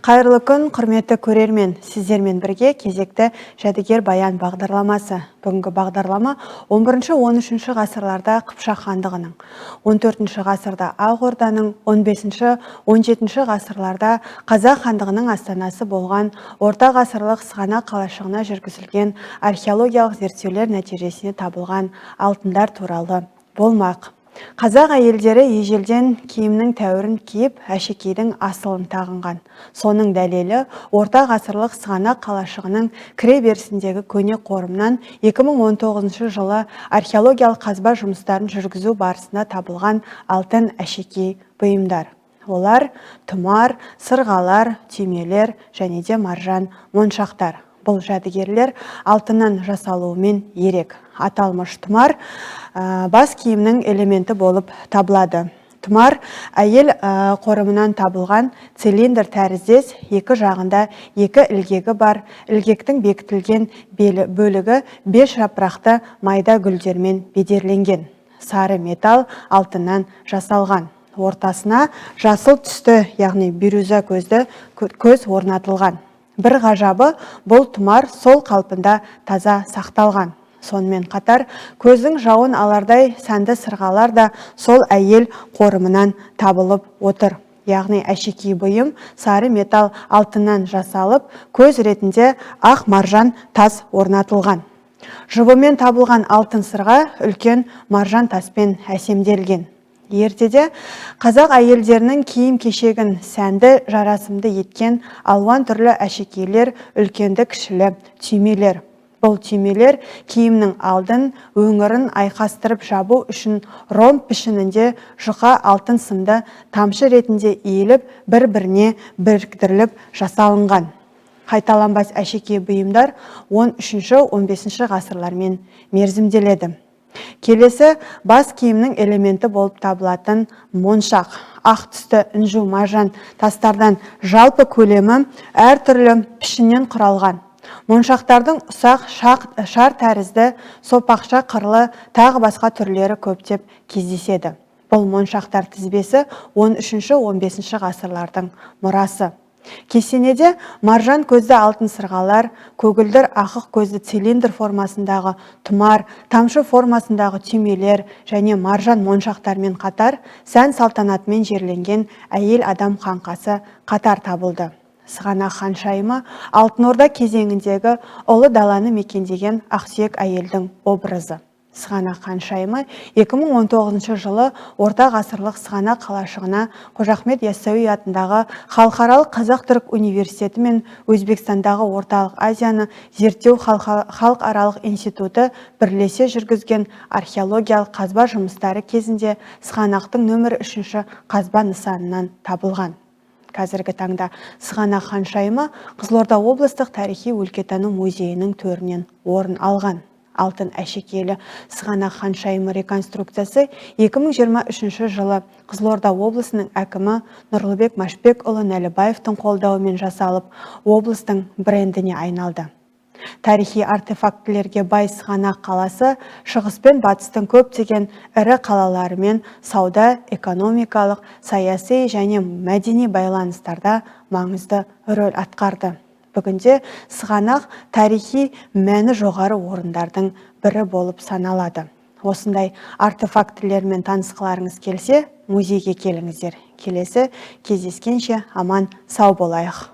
Қайырлы күн, құрметті көрермен, сіздермен бірге кезекті жәдігер баян бағдарламасы. Бүгінгі бағдарлама 11-13 ғасырларда Қыпшақ хандығының, 14 ғасырда Ақ Орданың, 15-17 ғасырларда Қазақ хандығының астанасы болған орта ғасырлық Сығанақ қалашығына жүргізілген археологиялық зерттеулер нәтижесінде табылған алтындар туралы болмақ. Қазақ әйелдері ежелден киімнің тәуірін киіп, әшекейдің асылын тағынған. Соның дәлелі орта ғасырлық Сығанақ қалашығының кіре берісіндегі көне қорымнан 2019 жылы археологиялық қазба жұмыстарын жүргізу барысында табылған алтын әшекей бұйымдар. Олар тұмар, сырғалар, түймелер және де маржан моншақтар. Бұл жәдігерлер алтыннан жасалуымен ерек. Аталмыш тұмар бас киімнің элементі болып табылады. Тұмар әйел қорымынан табылған цилиндр тәріздес, екі жағында екі ілгегі бар, ілгектің бекітілген бөлігі 5 жапырақты майда гүлдермен бедерленген. Сары металл алтыннан жасалған. Ортасына жасыл түсті, яғни бирюза көз орнатылған. Бір ғажабы, бұл тұмар сол қалпында таза сақталған. Сонымен қатар, көздің жауын алардай сәнді сырғалар да сол әйел қорымынан табылып отыр. Яғни әшекей бұйым сары металл алтыннан жасалып, көз ретінде ақ маржан тас орнатылған. Жұбымен табылған алтын сырға үлкен маржан таспен әсемделген. Ертеде қазақ әйелдерінің киім кешегін сәнді жарасымды еткен алуан түрлі әшекейлер, үлкенді кішілі түймелер. Бұл түймелер киімнің алдын, өңірін айқастырып жабу үшін ромб пішінінде жұқа алтын сымды тамшы ретінде иіліп, бір-біріне біріктіріліп жасалынған. Қайталанбас әшекей бұйымдар 13-15 ғасырлармен мерзімделеді. Келесі бас киімнің элементі болып табылатын моншақ. Ақ түсті інжу маржан тастардан жалпы көлемі әртүрлі пішіннен құралған. Моншақтардың ұсақ шар тәрізді, сопақша қырлы, тағы басқа түрлері көптеп кездеседі. Бұл моншақтар тізбесі 13-15 ғасырлардың мұрасы. Кесенеде маржан көзді алтын сырғалар, көгілдір ақық көзді цилиндр формасындағы тұмар, тамшы формасындағы түймелер және маржан моншақтармен қатар сән салтанатымен жерленген әйел адам қаңқасы қатар табылды. Сығанақ ханшайымы Алтын Орда кезеңіндегі ұлы даланы мекендеген ақсүйек әйелдің образы. Сығанақ ханшайымы 2019 жылы орта ғасырлық Сығанақ қалашығына Қожа Ахмет Яссауи атындағы Халықаралық Қазақ-Түрік университеті мен Өзбекстандағы Орталық Азияны зерттеу халықаралық институты бірлесе жүргізген археологиялық қазба жұмыстары кезінде Сығанақтың нөмір 3 қазба нысанынан табылған. Қазіргі таңда Сығанақ ханшайымы Қызылорда облыстық тарихи өлкетану музейінің төрінен орын алған. Алтын әшекейлі Сығанақ ханшайымы реконструкциясы 2023 жылы Қызылорда облысының әкімі Нұрлыбек Машбекұлы Нәлібаевтың қолдауымен жасалып, облыстың брендіне айналды. Тарихи артефактілерге бай Сығанақ қаласы шығыс пен батыстың көптеген ірі қалаларымен сауда, экономикалық, саяси және мәдени байланыстарда маңызды рөл атқарды. Бүгінде Сығанақ тарихи мәні жоғары орындардың бірі болып саналады. Осындай артефактілермен танысқыларыңыз келсе, музейге келіңіздер. Келесі кездескенше аман сау болайық.